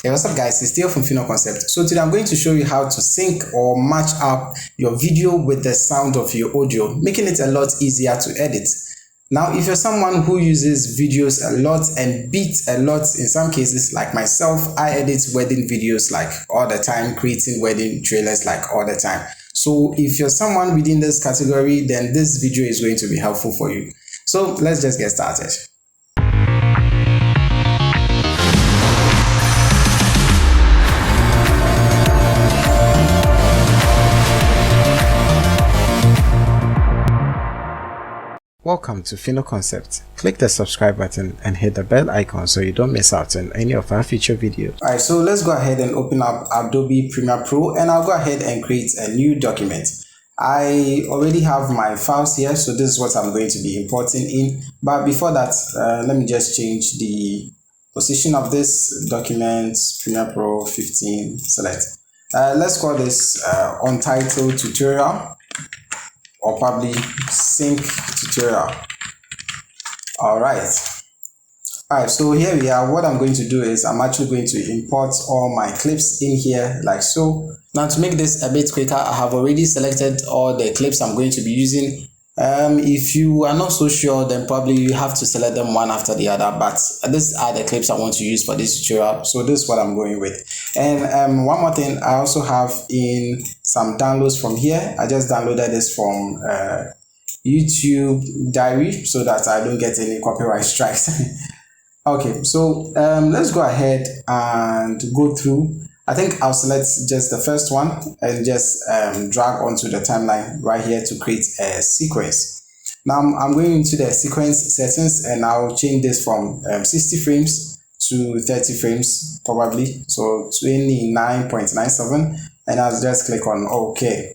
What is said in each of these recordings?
Hey, what's up guys, it's Theo from Fino Concept. So today I'm going to show you how to sync or match up your video with the sound of your audio, making it a lot easier to edit. Now, if you're someone who uses videos a lot and beats a lot, in some cases like myself, I edit wedding videos like all the time, creating wedding trailers like all the time. So if you're someone within this category, then this video is going to be helpful for you. So let's just get started. Welcome to Fino Concept. Click the subscribe button and hit the bell icon so you don't miss out on any of our future videos. Alright, so let's go ahead and open up Adobe Premiere Pro and I'll go ahead and create a new document. I already have my files here, so this is what I'm going to be importing in. But before that, let me just change the position of this document. Premiere Pro 15, select. Let's call this Untitled Tutorial, or probably sync tutorial. All right, so here we are. What I'm going to do is I'm actually going to import all my clips in here like so. Now, to make this a bit quicker, I have already selected all the clips I'm going to be using. If you are not so sure, then probably you have to select them one after the other, but these are the clips I want to use for this tutorial, so this is what I'm going with. And one more thing, I also have in some downloads from here. I just downloaded this from YouTube Diary so that I don't get any copyright strikes. Okay, so let's go ahead and go through. I think I'll select just the first one and just drag onto the timeline right here to create a sequence. Now I'm going into the sequence settings and I'll change this from 60 frames to 30 frames probably, so 29.97, and I'll just click on OK.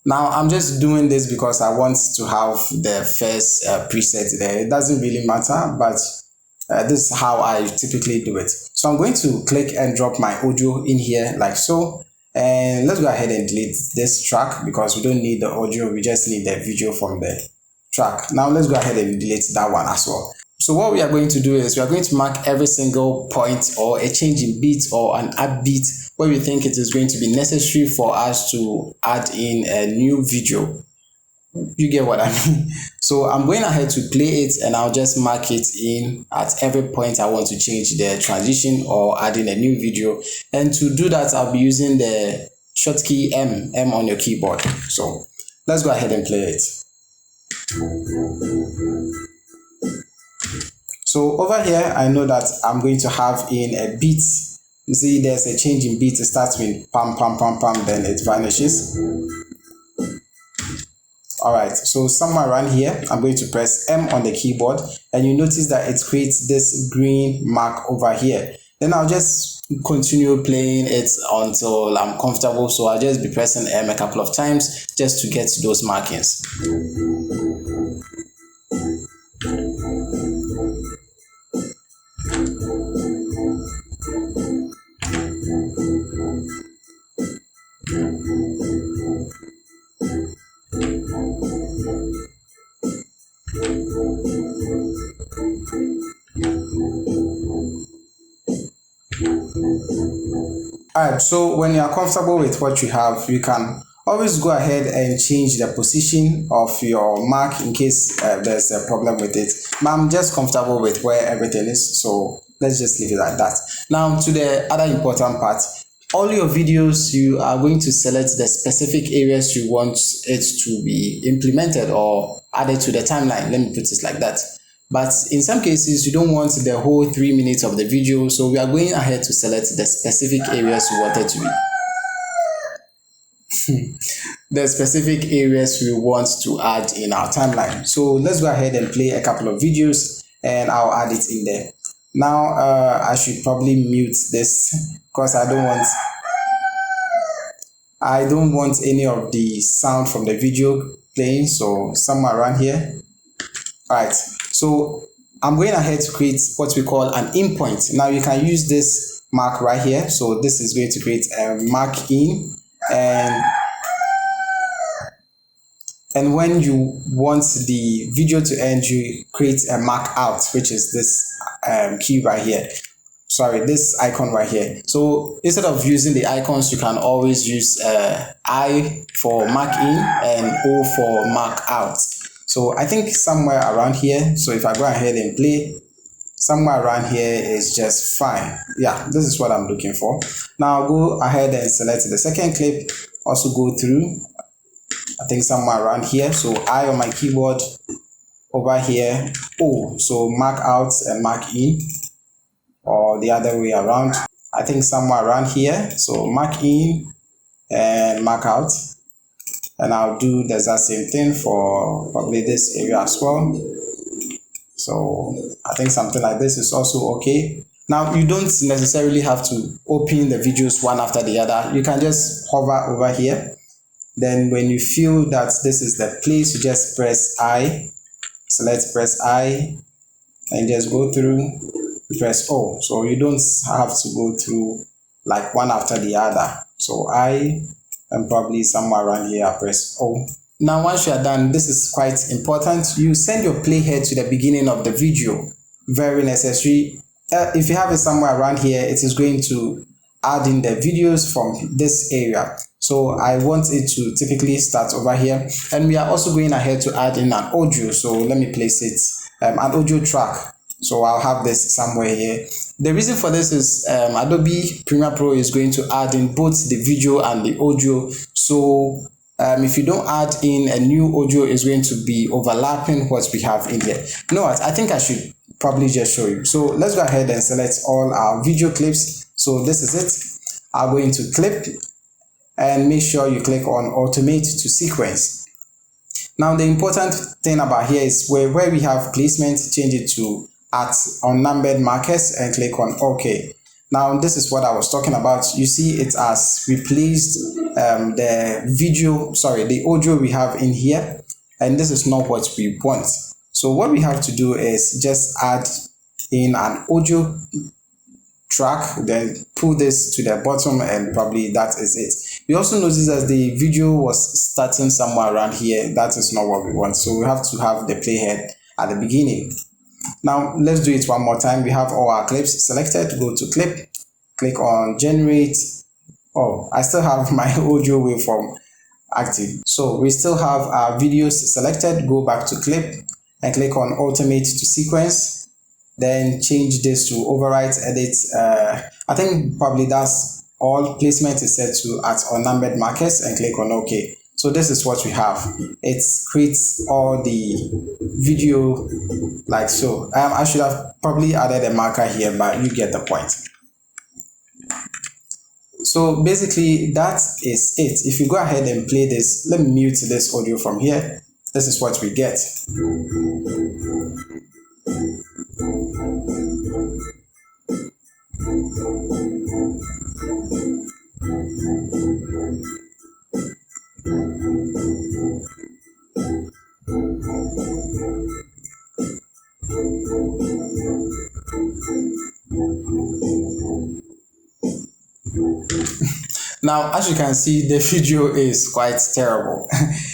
Now I'm just doing this because I want to have the first preset there. It doesn't really matter, but this is how I typically do it. So I'm going to click and drop my audio in here like so, and let's go ahead and delete this track because we don't need the audio, we just need the video from the track. Now let's go ahead and delete that one as well. So what we are going to do is we are going to mark every single point or a change in beat or an upbeat where we think it is going to be necessary for us to add in a new video. You get what I mean? So I'm going ahead to play it and I'll just mark it in at every point I want to change the transition or add in a new video. And to do that, I'll be using the shortcut M on your keyboard. So let's go ahead and play it. So over here, I know that I'm going to have in a beat. You see there's a change in beat. It starts with pam, pam, pam, pam, then it vanishes. Alright, so somewhere around here, I'm going to press M on the keyboard and you notice that it creates this green mark over here. Then I'll just continue playing it until I'm comfortable. So I'll just be pressing M a couple of times just to get those markings. Alright, so when you are comfortable with what you have, you can always go ahead and change the position of your mark in case there's a problem with it. But I'm just comfortable with where everything is, so let's just leave it like that. Now to the other important part. All your videos, you are going to select the specific areas you want it to be implemented or added to the timeline. Let me put it like that. But in some cases, you don't want the whole 3 minutes of the video. So we are going ahead to select the specific areas you want it to be. The specific areas we want to add in our timeline. So let's go ahead and play a couple of videos and I'll add it in there. Now, I should probably mute this because I don't want any of the sound from the video playing. So somewhere around here. Alright, so I'm going ahead to create what we call an in point. Now you can use this mark right here. So this is going to create a mark in, and when you want the video to end, you create a mark out, which is this key right here. this icon right here. So instead of using the icons, you can always use I for mark in and O for mark out. So I think somewhere around here, so if I go ahead and play, somewhere around here is just fine. Yeah, this is what I'm looking for. Now I'll go ahead and select the second clip, also go through, I think somewhere around here. So I on my keyboard, over here O, so mark out and mark in, or the other way around. I think somewhere around here, so mark in and mark out, and I'll do the exact same thing for probably this area as well. So I think something like this is also okay. Now you don't necessarily have to open the videos one after the other. You can just hover over here, then when you feel that this is the place, you just press I, select press I, and just go through, press O. So you don't have to go through like one after the other. So I, and probably somewhere around here I press O. Now once you are done, this is quite important, you send your playhead to the beginning of the video. Very necessary. If you have it somewhere around here, it is going to add in the videos from this area. So I want it to typically start over here, and we are also going ahead to add in an audio. So let me place it, an audio track. So I'll have this somewhere here. The reason for this is Adobe Premiere Pro is going to add in both the video and the audio. So if you don't add in a new audio, it's going to be overlapping what we have in here. You know what? I think I should probably just show you. So let's go ahead and select all our video clips. So this is it. I'll go into clip and make sure you click on automate to sequence. Now the important thing about here is where we have placement, change it to at unnumbered markers and click on OK. Now this is what I was talking about. You see it has replaced the audio we have in here, and this is not what we want. So what we have to do is just add in an audio track, then pull this to the bottom, and probably that is it. We also notice that the video was starting somewhere around here. That is not what we want, so we have to have the playhead at the beginning. Now let's do it one more time. We have all our clips selected. Go to clip, click on generate. Oh, I still have my audio waveform active, so we still have our videos selected. Go back to clip and click on automate to sequence, then change this to overwrite edit. I think probably that's all. Placement is set to at unnumbered markers and click on OK. So this is what we have. It creates all the video like so. I should have probably added a marker here, but you get the point. So basically that is it. If you go ahead and play this, let me mute this audio from here. This is what we get. Now, as you can see, the video is quite terrible.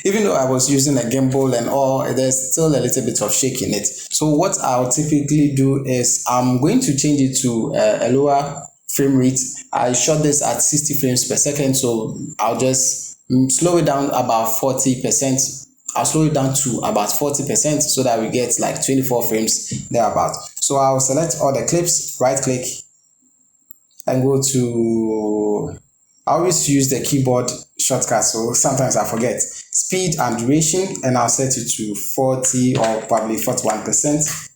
Even though I was using a gimbal and all, there's still a little bit of shake in it. So what I'll typically do is I'm going to change it to a lower frame rate. I shot this at 60 frames per second, so I'll just slow it down about 40%. I'll slow it down to about 40% so that we get like 24 frames thereabout. So I'll select all the clips, right click, and go to, I always use the keyboard shortcut, so sometimes I forget, speed and duration, and I'll set it to 40 or probably 41%,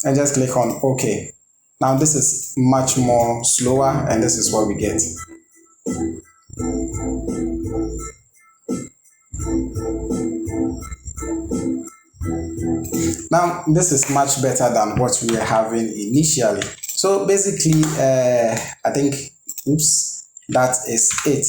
and just click on OK. Now this is much more slower, and this is what we get. Now this is much better than what we were having initially. So basically, I think, that is it.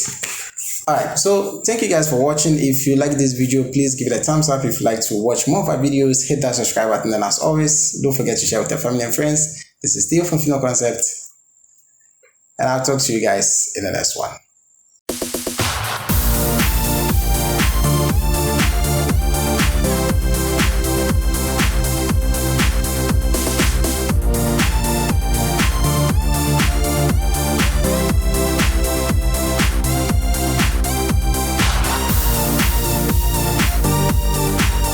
Alright, so thank you guys for watching. If you like this video, please give it a thumbs up. If you like to watch more of our videos, hit that subscribe button, and as always, don't forget to share with your family and friends. This is Theo from Final Concept, and I'll talk to you guys in the next one.